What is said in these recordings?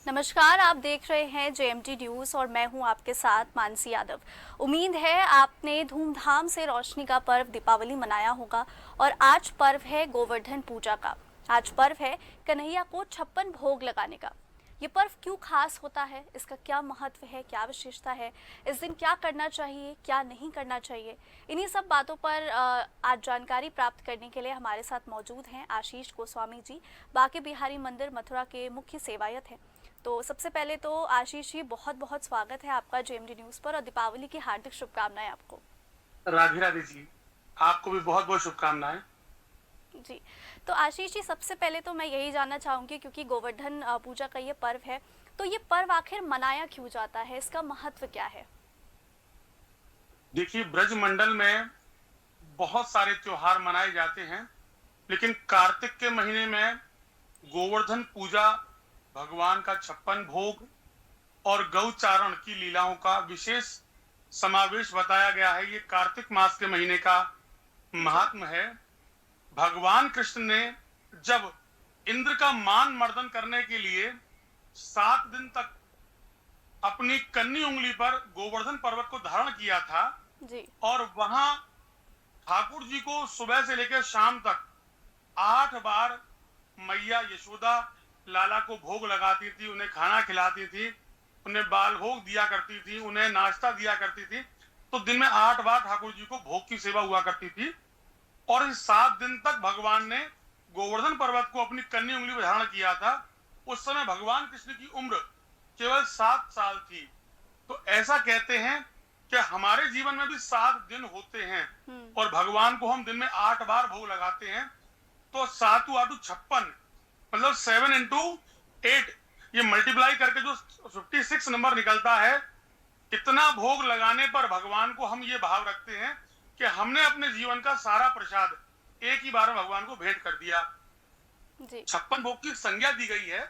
नमस्कार, आप देख रहे हैं जेएमटी न्यूज़ और मैं हूं आपके साथ मानसी यादव। उम्मीद है आपने धूमधाम से रोशनी का पर्व दीपावली मनाया होगा और आज पर्व है गोवर्धन पूजा का। आज पर्व है कन्हैया को 56 भोग लगाने का। ये पर्व क्यों खास होता है, इसका क्या महत्व है, क्या विशेषता है, इस दिन क्या करना चाहिए, क्या नहीं करना चाहिए, इन्हीं सब बातों पर आज जानकारी प्राप्त करने के लिए हमारे साथ मौजूद हैं आशीष गोस्वामी जी, बांके बिहारी मंदिर मथुरा के मुख्य सेवायत हैं। तो सबसे पहले तो आशीष जी, बहुत बहुत स्वागत है आपका जेएमडी न्यूज़ पर और दीपावली की हार्दिक शुभकामनाएं आपको। राधे राधे जी। आपको भी बहुत बहुत शुभकामनाएं। जी, तो आशीष जी, सबसे पहले तो मैं यही जानना चाहूँगी, क्योंकि गोवर्धन पूजा का ये पर्व है, तो ये पर्व आखिर मनाया क्यों जाता है, इसका महत्व क्या है? देखिए, ब्रज मंडल में बहुत सारे त्योहार मनाए जाते हैं, लेकिन कार्तिक के महीने में गोवर्धन पूजा, भगवान का 56 भोग और गौचारण की लीलाओं का विशेष समावेश बताया गया है। ये कार्तिक मास के महीने का जी। महात्म है। भगवान कृष्ण ने जब इंद्र का मान मर्दन करने के लिए 7 दिन तक अपनी कन्नी उंगली पर गोवर्धन पर्वत को धारण किया था जी। और वहां ठाकुर जी को सुबह से लेकर शाम तक 8 बार मैया यशोदा लाला को भोग लगाती थी, उन्हें खाना खिलाती थी, उन्हें बाल भोग दिया करती थी, उन्हें नाश्ता दिया करती थी। तो दिन में 8 बार ठाकुर जी को भोग की सेवा हुआ करती थी। और इस 7 दिन तक भगवान ने गोवर्धन पर्वत को अपनी कन्नी उंगली पर धारण किया था। उस समय भगवान कृष्ण की उम्र केवल 7 साल थी। तो ऐसा कहते हैं कि हमारे जीवन में भी 7 दिन होते हैं और भगवान को हम दिन में 8 बार भोग लगाते हैं। तो 7 8 56, मतलब 7 इंटू 8, ये मल्टीप्लाई करके जो 56 नंबर निकलता है, इतना भोग लगाने पर भगवान को हम ये भाव रखते हैं कि हमने अपने जीवन का सारा प्रसाद एक ही बार में भगवान को भेंट कर दिया। जी। 56 भोग की संज्ञा दी गई है,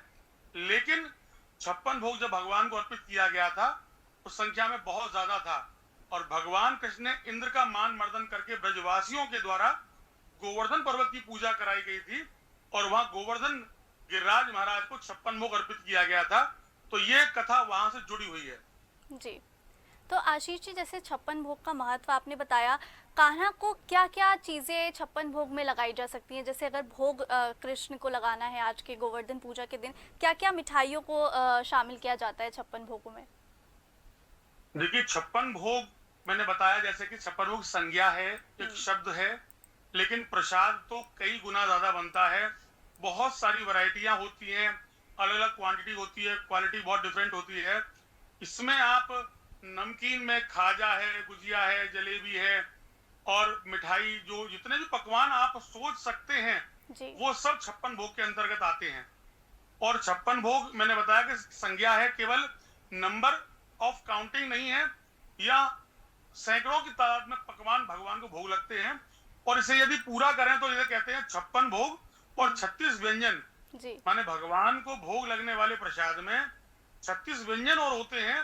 लेकिन 56 भोग जब भगवान को अर्पित किया गया था, उस संख्या में बहुत ज्यादा था और भगवान कृष्ण ने इंद्र का मान मर्दन करके ब्रजवासियों के द्वारा गोवर्धन पर्वत की पूजा कराई गई थी और वहां गोवर्धन गिरिराज महाराज को 56 भोग अर्पित किया गया था। तो ये कथा वहां से जुड़ी हुई है। जी, तो आशीष जी, जैसे 56 भोग का महत्व आपने बताया, कान्हा को क्या क्या चीज़ें 56 भोग में लगाई जा सकती हैं? जैसे अगर भोग कृष्ण को लगाना है आज के गोवर्धन पूजा के दिन, क्या क्या मिठाइयों को शामिल किया जाता है 56 भोगों में? देखिए, 56 भोग मैंने बताया, जैसे कि 56 भोग संज्ञा है, एक शब्द है, लेकिन प्रसाद तो कई गुना ज्यादा बनता है। बहुत सारी वैरायटियां होती हैं, अलग अलग क्वांटिटी होती है, क्वालिटी बहुत डिफरेंट होती है। इसमें आप नमकीन में खाजा है, गुजिया है, जलेबी है और मिठाई, जो जितने भी पकवान आप सोच सकते हैं, जी। वो सब 56 भोग के अंतर्गत आते हैं। और 56 भोग मैंने बताया कि संज्ञा है, केवल नंबर ऑफ काउंटिंग नहीं है, या सैकड़ों की तादाद में पकवान भगवान को भोग लगते हैं। और इसे यदि पूरा करें तो इसे कहते हैं 56 भोग और 36 व्यंजन। जी। माने भगवान को भोग लगने वाले प्रसाद में 36 व्यंजन और होते हैं,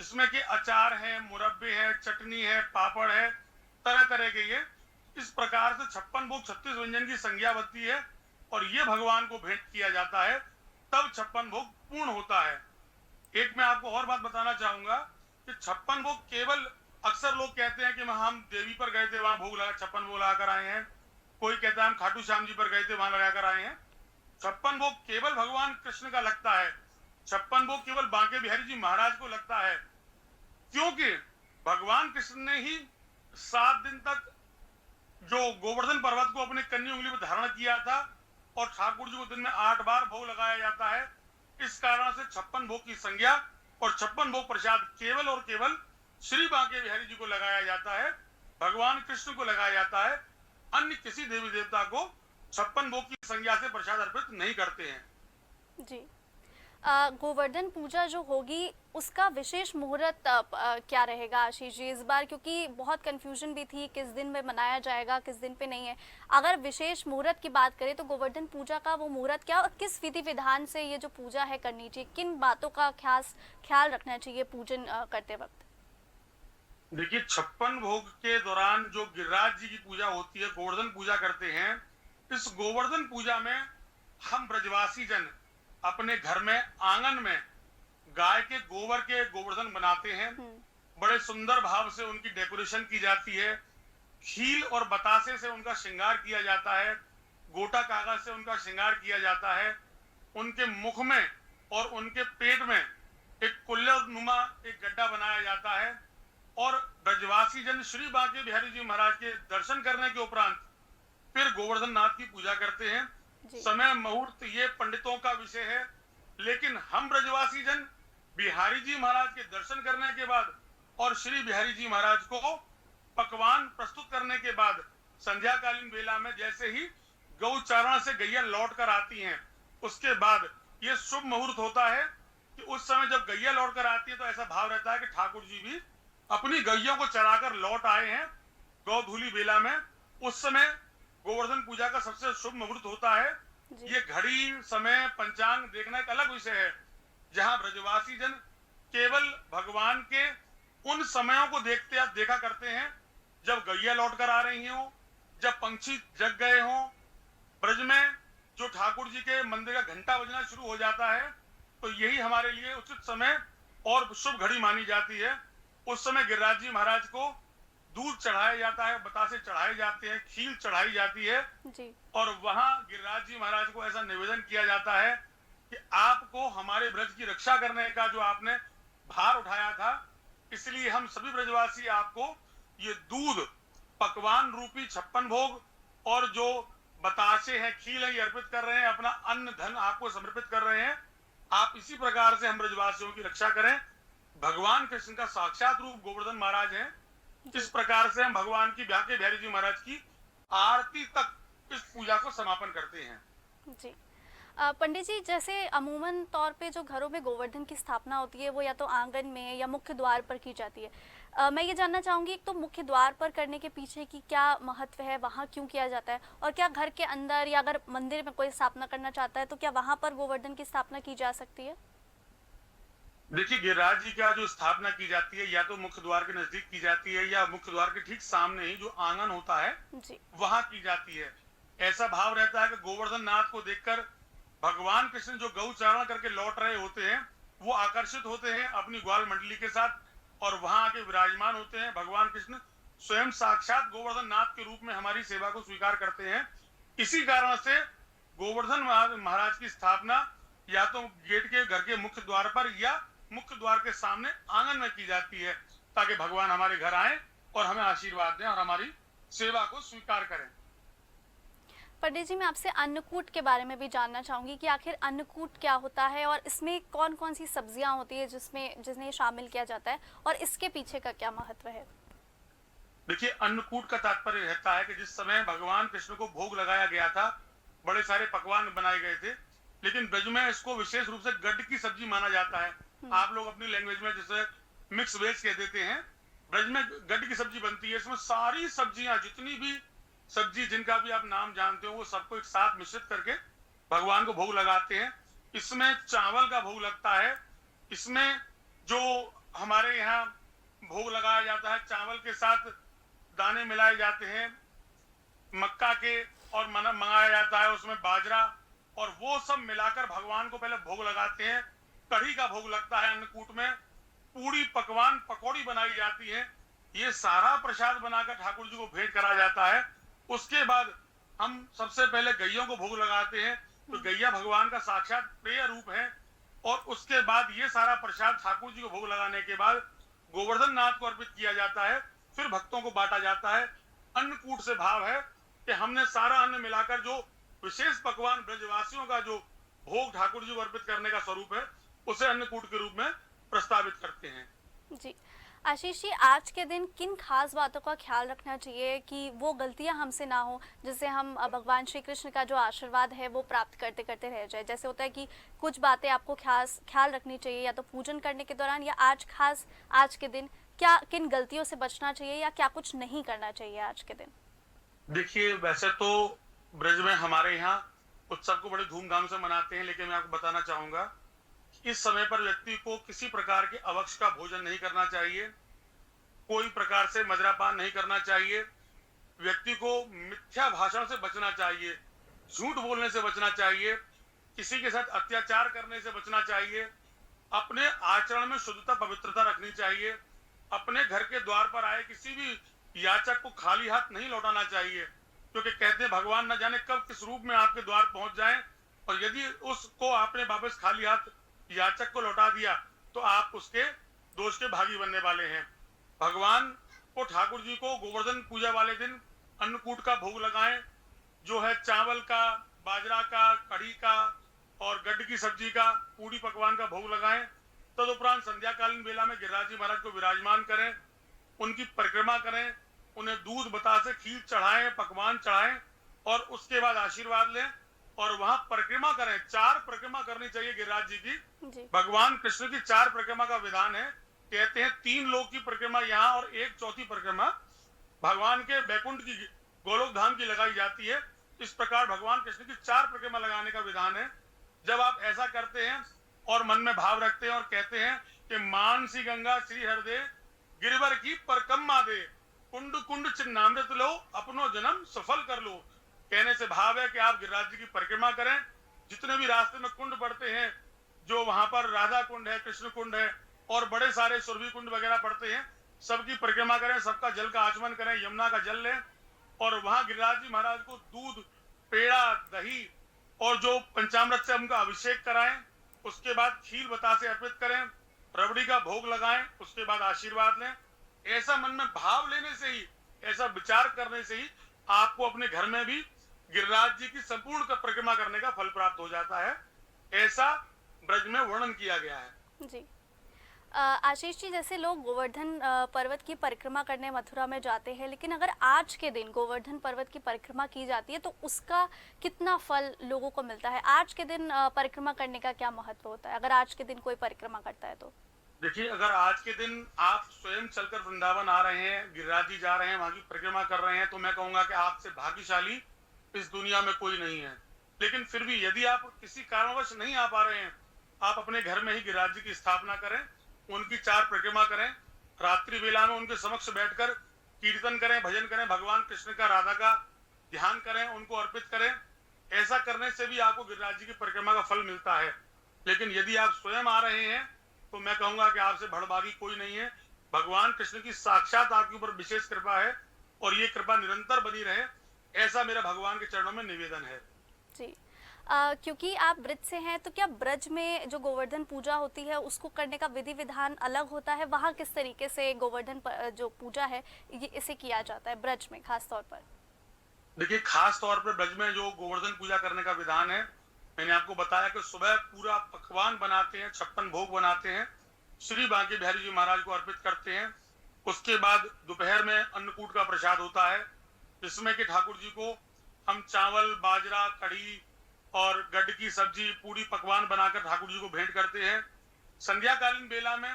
जिसमें कि अचार है, मुरब्बे है, चटनी है, पापड़ है, तरह तरह के। ये इस प्रकार से 56 भोग 36 व्यंजन की संज्ञा बनती है और ये भगवान को भेंट किया जाता है, तब 56 भोग पूर्ण होता है। एक मैं आपको और बात बताना चाहूंगा कि 56 भोग केवल, अक्सर लोग कहते हैं कि हम देवी पर गए थे, वहां भोग लगा 56 भोग लगाकर आए हैं। कोई कहता है हम खाटू श्याम जी पर गए थे, वहां लगाकर आए हैं। 56 भोग केवल भगवान कृष्ण का लगता है, 56 भोग केवल बांके बिहारी जी महाराज को लगता है, क्योंकि भगवान कृष्ण ने ही 7 दिन तक जो गोवर्धन पर्वत को अपने कन्नी उंगली पर धारण किया था और ठाकुर जी को दिन में 8 बार भोग लगाया जाता है। इस कारण से 56 भोग की संज्ञा और 56 भोग प्रसाद केवल और केवल श्री बांके बिहारी जी को लगाया जाता है, भगवान कृष्ण को लगाया जाता है। अन्य किसी देवी देवता को 56 भोग की संज्ञा से प्रसाद अर्पित नहीं करते हैं। जी। गोवर्धन पूजा जो होगी, उसका विशेष मुहूर्त क्या रहेगा आशीष जी इस बार? क्योंकि बहुत कंफ्यूजन भी थी, किस दिन में मनाया जाएगा, किस दिन पे नहीं है। अगर विशेष मुहूर्त की बात करें तो गोवर्धन पूजा का वो मुहूर्त क्या और किस विधि विधान से ये जो पूजा है करनी चाहिए, किन बातों का खास ख्याल रखना चाहिए पूजन करते वक्त? देखिए, 56 भोग के दौरान जो गिरिराज जी की पूजा होती है, गोवर्धन पूजा करते हैं। इस गोवर्धन पूजा में हम ब्रजवासी जन अपने घर में आंगन में गाय के गोबर के गोवर्धन बनाते हैं। बड़े सुंदर भाव से उनकी डेकोरेशन की जाती है। खील और बतासे से उनका श्रृंगार किया जाता है। गोटा कागज से उनका श्रृंगार किया जाता है। उनके मुख में और उनके पेट में एक कुल्लनुमा एक गड्ढा बनाया जाता है। और ब्रजवासी जन श्री बांके बिहारी जी महाराज के दर्शन करने के उपरांत फिर गोवर्धन नाथ की पूजा करते हैं। समय मुहूर्त ये पंडितों का विषय है, लेकिन हम ब्रजवासी जन बिहारी जी महाराज के दर्शन करने के बाद और श्री बिहारी जी महाराज को पकवान प्रस्तुत करने के बाद संध्याकालीन बेला में जैसे ही गौचारण से गैया लौट कर आती हैं, उसके बाद ये शुभ मुहूर्त होता है कि उस समय जब गैया लौट कर आती है तो ऐसा भाव रहता है कि ठाकुर जी भी अपनी गैयों को चराकर लौट आए हैं गौधूली बेला में। उस समय गोवर्धन पूजा का सबसे शुभ मुहूर्त होता है। ये घड़ी समय पंचांग देखना एक अलग विषय है, जहां ब्रजवासी जन केवल भगवान के उन समयों को देखा करते हैं जब गैया लौट कर आ रही हो, जब पंछी जग गए हो। ब्रज में जो ठाकुर जी के मंदिर का घंटा बजना शुरू हो जाता है, तो यही हमारे लिए उचित समय और शुभ घड़ी मानी जाती है। उस समय गिरिराज जी महाराज को दूध चढ़ाया जाता है, बतासे चढ़ाए जाते हैं, खील चढ़ाई जाती है जी। और वहां गिरिराज जी महाराज को ऐसा निवेदन किया जाता है कि आपको हमारे ब्रज की रक्षा करने का जो आपने भार उठाया था, इसलिए हम सभी ब्रजवासी आपको ये दूध, पकवान रूपी 56 भोग और जो बतासे हैं, खील है, ये अर्पित कर रहे हैं। अपना अन्न धन आपको समर्पित कर रहे हैं। आप इसी प्रकार से हम ब्रजवासियों की रक्षा करें। भगवान कृष्ण का साक्षात रूप गोवर्धन महाराज हैं। इस प्रकार से हम भगवान की बांके बिहारी जी महाराज की आरती तक इस पूजा को समापन करते हैं जी। पंडित जी, जैसे अमूमन तौर पे जो घरों में गोवर्धन की स्थापना होती है वो या तो आंगन में या मुख्य द्वार पर की जाती है। मैं ये जानना चाहूंगी, एक तो मुख्य द्वार पर करने के पीछे की क्या महत्व है, वहाँ क्यों किया जाता है, और क्या घर के अंदर या अगर मंदिर में कोई स्थापना करना चाहता है तो क्या वहाँ पर गोवर्धन की स्थापना की जा सकती है? देखिए, गिरिराज जी का जो स्थापना की जाती है या तो मुख्य द्वार के नजदीक की जाती है या मुख्य द्वार के ठीक सामने ही जो आंगन होता है वहां की जाती है। ऐसा भाव रहता है कि गोवर्धन नाथ को देखकर भगवान कृष्ण जो गौचारण करके लौट रहे होते हैं वो आकर्षित होते हैं अपनी ग्वाल मंडली के साथ और वहां आके विराजमान होते हैं। भगवान कृष्ण स्वयं साक्षात गोवर्धन नाथ के रूप में हमारी सेवा को स्वीकार करते हैं। इसी कारण से गोवर्धन महाराज की स्थापना या तो गेट के घर के मुख्य द्वार पर या मुख्य द्वार के सामने आंगन में की जाती है, ताकि भगवान हमारे घर आए और हमें आशीर्वाद दें और हमारी सेवा को स्वीकार करें। पंडित जी, मैं आपसे अन्नकूट के बारे में भी जानना चाहूंगी कि आखिर अन्नकूट क्या होता है और इसमें कौन कौन सी सब्जियां होती है जिन्हें शामिल किया जाता है और इसके पीछे का क्या महत्व है? देखिए, अन्नकूट का तात्पर्य रहता है कि जिस समय भगवान कृष्ण को भोग लगाया गया था, बड़े सारे पकवान बनाए गए थे, लेकिन ब्रज में इसको विशेष रूप से गड्ढ की सब्जी माना जाता है। आप लोग अपनी लैंग्वेज में जिसे मिक्स वेज कह देते हैं, ब्रज में गड्ढ की सब्जी बनती है। इसमें सारी सब्जियां, जितनी भी सब्जी जिनका भी आप नाम जानते हो, वो सबको एक साथ मिश्रित करके भगवान को भोग लगाते हैं। इसमें चावल का भोग लगता है। इसमें जो हमारे यहाँ भोग लगाया जाता है, चावल के साथ दाने मिलाए जाते हैं, मक्का के, और मंगाया जाता है उसमें बाजरा, और वो सब मिलाकर भगवान को पहले भोग लगाते हैं। कढ़ी का भोग लगता है अन्नकूट में। पूरी पकवान पकौड़ी बनाई जाती है। ये सारा प्रसाद बनाकर ठाकुर जी को भेंट करा जाता है। उसके बाद हम सबसे पहले गैयों को भोग लगाते हैं, तो गैया भगवान का साक्षात प्रिय रूप है। और उसके बाद ये सारा प्रसाद ठाकुर जी को भोग लगाने के बाद गोवर्धन नाथ को अर्पित किया जाता है, फिर भक्तों को बांटा जाता है। अन्नकूट से भाव है कि हमने सारा अन्न मिलाकर जो विशेष पकवान ब्रजवासियों का जो भोग ठाकुर जी को अर्पित करने का स्वरूप है, उसे अन्नकूट के रूप में प्रस्तावित करते हैं जी। आशीष जी, आज के दिन किन खास बातों का ख्याल रखना चाहिए कि वो गलतियां हमसे ना हो, जिससे हम भगवान श्री कृष्ण का जो आशीर्वाद है वो प्राप्त करते करते रह जाए? जैसे होता है कि कुछ बातें आपको ख्याल रखनी चाहिए या तो पूजन करने के दौरान, या आज के दिन क्या किन गलतियों से बचना चाहिए या क्या कुछ नहीं करना चाहिए आज के दिन? देखिए, वैसे तो ब्रज में हमारे यहाँ उत्सव को बड़े धूमधाम से मनाते हैं, लेकिन मैं आपको बताना चाहूंगा इस समय पर व्यक्ति को किसी प्रकार के अवक्ष का भोजन नहीं करना चाहिए, कोई प्रकार से मदिरापान नहीं करना चाहिए, व्यक्ति को मिथ्या भाषण से बचना चाहिए, झूठ बोलने से बचना चाहिए, किसी के साथ अत्याचार करने से बचना चाहिए, अपने आचरण में शुद्धता पवित्रता रखनी चाहिए। अपने घर के द्वार पर आए किसी भी याचक को खाली हाथ नहीं लौटाना चाहिए, क्योंकि कहते हैं भगवान न जाने कब किस रूप में आपके द्वार पहुंच जाएं, और यदि उसको आपने वापस खाली हाथ याचक को लौटा दिया तो आप उसके दोष के भागी बनने वाले हैं। भगवान को, ठाकुर जी को गोवर्धन पूजा वाले दिन अन्नकूट का भोग लगाएं, जो है चावल का, बाजरा का, कढ़ी का और गड्ढ की सब्जी का, पूरी पकवान का भोग लगाएं। तदुपरांत संध्या कालीन बेला में गिरिराज जी महाराज को विराजमान करें, उनकी परिक्रमा करें, उन्हें दूध बतासे खीर चढ़ाएं, पकवान चढ़ाएं और उसके बाद आशीर्वाद लें और वहां परिक्रमा करें। 4 परिक्रमा करनी चाहिए गिरिराज जी की। भगवान कृष्ण की 4 परिक्रमा का विधान है। कहते हैं 3 लोक की परिक्रमा यहाँ और 1 चौथी परिक्रमा भगवान के बैकुंठ की, गोलोक धाम की लगाई जाती है। इस प्रकार भगवान कृष्ण की 4 परिक्रमा लगाने का विधान है। जब आप ऐसा करते हैं और मन में भाव रखते हैं और कहते हैं कि मानसी गंगा श्री हृदय गिरिवर की परिक्रमा दे, कुंड कुंड चिन्नामृत लो, अपनो जन्म सफल कर लो, कहने से भाव है कि आप गिरिराज जी की परिक्रमा करें। जितने भी रास्ते में कुंड पड़ते हैं, जो वहां पर राधा कुंड है, कृष्ण कुंड है और बड़े सारे सुरभि कुंड वगैरह पड़ते हैं, सबकी परिक्रमा करें, सबका जल का आचमन करें, यमुना का जल लें और वहां गिरिराज जी महाराज को दूध, पेड़ा, दही और जो पंचामृत से उनका अभिषेक कराएं। उसके बाद खीर बतासे अर्पित करें, रबड़ी का भोग लगाएं, उसके बाद आशीर्वाद लें। ऐसा मन में भाव लेने से ही, ऐसा विचार करने से ही आपको अपने घर में भी गिरिराज जी की संपूर्ण परिक्रमा करने का फल प्राप्त हो जाता है। ऐसा ब्रज में वर्णन किया गया है। जी। आशीष जी, जैसे लोग गोवर्धन पर्वत की परिक्रमा करने मथुरा में जाते हैं, लेकिन अगर आज के दिन गोवर्धन पर्वत की परिक्रमा की जाती है तो उसका कितना फल लोगों को मिलता है? आज के दिन परिक्रमा करने का क्या महत्व होता है, अगर आज के दिन कोई परिक्रमा करता है तो? देखिए, अगर आज के दिन आप स्वयं चलकर वृंदावन आ रहे हैं, गिरिराज जी जा रहे हैं, वहां की परिक्रमा कर रहे हैं, तो मैं कहूंगा कि आपसे भाग्यशाली इस दुनिया में कोई नहीं है। लेकिन फिर भी यदि आप किसी कारणवश नहीं आ पा रहे हैं, आप अपने घर में ही गिरिराज जी की स्थापना करें, उनकी 4 परिक्रमा करें, रात्रि बेला में उनके समक्ष बैठकर कीर्तन करें, भजन करें, भगवान कृष्ण का, राधा का ध्यान करें, उनको अर्पित करें। ऐसा करने से भी आपको गिरिराज जी की परिक्रमा का फल मिलता है। लेकिन यदि आप स्वयं आ रहे हैं तो मैं कहूंगा कि आपसे भड़भागी कोई नहीं है। भगवान कृष्ण की साक्षात आपके ऊपर विशेष कृपा है और ये कृपा निरंतर बनी रहे, ऐसा मेरा भगवान के चरणों में निवेदन है। जी। क्योंकि आप ब्रज से हैं, तो क्या ब्रज में जो गोवर्धन पूजा होती है उसको करने का विधि विधान अलग होता है? वहाँ किस तरीके से गोवर्धन जो पूजा है ये इसे किया जाता है ब्रज में खास तौर पर? देखिए, खास तौर पर ब्रज में जो गोवर्धन पूजा करने का विधान है, मैंने आपको बताया कि सुबह पूरा पकवान बनाते हैं, 56 भोग बनाते हैं, श्री बांके बिहारी जी महाराज को अर्पित करते हैं। उसके बाद दोपहर में अन्नकूट का प्रसाद होता है, जिसमें कि ठाकुर जी को हम चावल, बाजरा, कढ़ी और गड्ढ की सब्जी, पूरी पकवान बनाकर ठाकुर जी को भेंट करते हैं। संध्या कालीन बेला में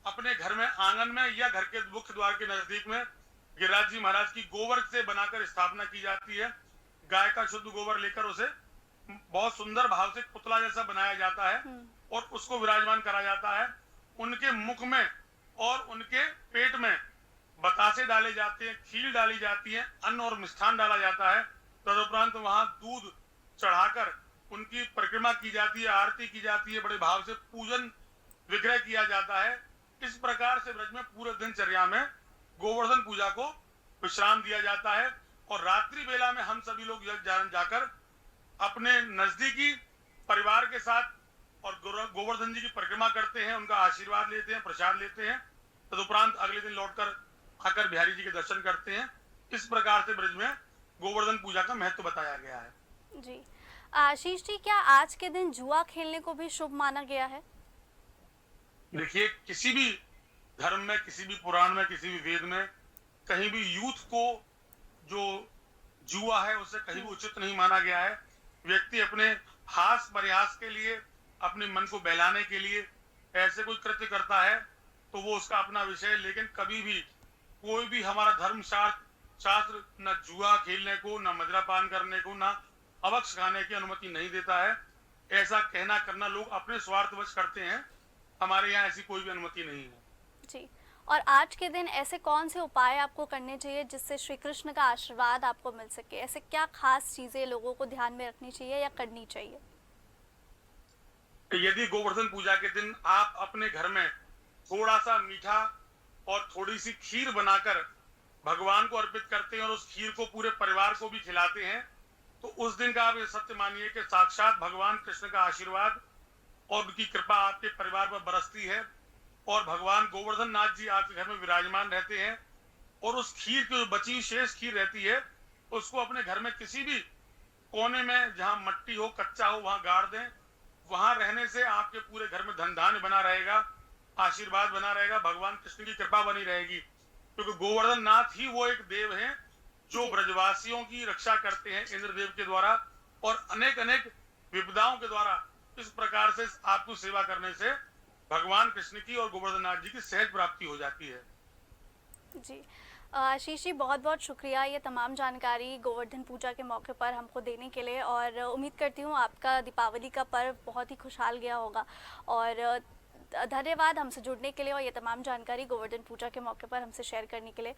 अपने घर में आंगन में या घर के मुख्य द्वार के नजदीक में गिरिराज जी महाराज की गोबर से बनाकर स्थापना की जाती है। गाय का शुद्ध गोबर लेकर उसे बहुत सुंदर भाव से पुतला जैसा बनाया जाता है और उसको विराजमान करा जाता है। उनके मुख में और उनके पेट में बतासे डाले जाते हैं, खीर डाली जाती है, अन्न और मिष्ठान डाला जाता है। तदुपरांत वहां दूध चढ़ाकर उनकी परिक्रमा की जाती है, आरती की जाती है, बड़े भाव से पूजन विग्रह किया जाता है। इस प्रकार से ब्रज में पूरे दिनचर्या में गोवर्धन पूजा को विश्राम दिया जाता है और रात्रि बेला में हम सभी लोग जाकर अपने नजदीकी परिवार के साथ और गोवर्धन जी की परिक्रमा करते हैं, उनका आशीर्वाद लेते हैं, प्रसाद लेते हैं। तदुपरांत अगले दिन लौटकर आकर बिहारी जी के दर्शन करते हैं। इस प्रकार से ब्रज में गोवर्धन पूजा का महत्व बताया गया है। जी। आशीष जी, क्या आज के दिन जुआ खेलने को भी शुभ माना गया है? देखिए, किसी भी धर्म में, किसी भी पुराण में, किसी भी वेद में कहीं भी यूथ को जो जुआ है उसे कहीं भी उचित नहीं माना गया है। व्यक्ति अपने हास परिहास के लिए, अपने मन को बहलाने के लिए ऐसे कोई कृत्य करता है तो वो उसका अपना विषय, लेकिन कभी भी कोई भी हमारा धर्म शास्त्र न जुआ खेलने को, न मदिरापान करने को, न अवक्ष खाने की अनुमति नहीं देता है। ऐसा कहना करना लोग अपने स्वार्थवश करते हैं, हमारे यहाँ ऐसी कोई भी अनुमति नहीं है। जी। और आज के दिन ऐसे कौन से उपाय आपको करने चाहिए जिससे श्री कृष्ण का आशीर्वाद आपको मिल सके? ऐसे क्या खास चीजें लोगों को ध्यान में रखनी चाहिए या करनी चाहिए? यदि गोवर्धन पूजा के दिन आप अपने घर में थोड़ा सा मीठा और थोड़ी सी खीर बनाकर भगवान को अर्पित करते हैं और उस खीर को पूरे परिवार को भी खिलाते हैं, तो उस दिन का आप ये सत्य मानिए कि साक्षात भगवान कृष्ण का आशीर्वाद और उनकी कृपा आपके परिवार पर बरसती है और भगवान गोवर्धन नाथ जी आपके घर में विराजमान रहते हैं। और उस खीर की जो बची हुई शेष खीर रहती है, उसको अपने घर में किसी भी कोने में जहां मट्टी हो, कच्चा हो, वहां गाड़ दें। वहां रहने से आपके पूरे घर में धन धान्य बना रहेगा, आशीर्वाद बना रहेगा, भगवान कृष्ण की कृपा बनी रहेगी, क्योंकि गोवर्धन नाथ ही वो एक देव हैं जो जी ब्रजवासियों की रक्षा करते हैं इंद्रदेव के द्वारा और अनेक अनेक विपदाओं के द्वारा। इस प्रकार से आपको सेवा करने से भगवान कृष्ण की और गोवर्धन नाथ जी की सहज प्राप्ति हो जाती है। जी आशीष जी, बहुत बहुत शुक्रिया ये तमाम जानकारी गोवर्धन पूजा के मौके पर हमको देने के लिए, और उम्मीद करती हूँ आपका दीपावली का पर्व बहुत ही खुशहाल गया होगा। और धन्यवाद हमसे जुड़ने के लिए और ये तमाम जानकारी गोवर्धन पूजा के मौके पर हमसे शेयर करने के लिए।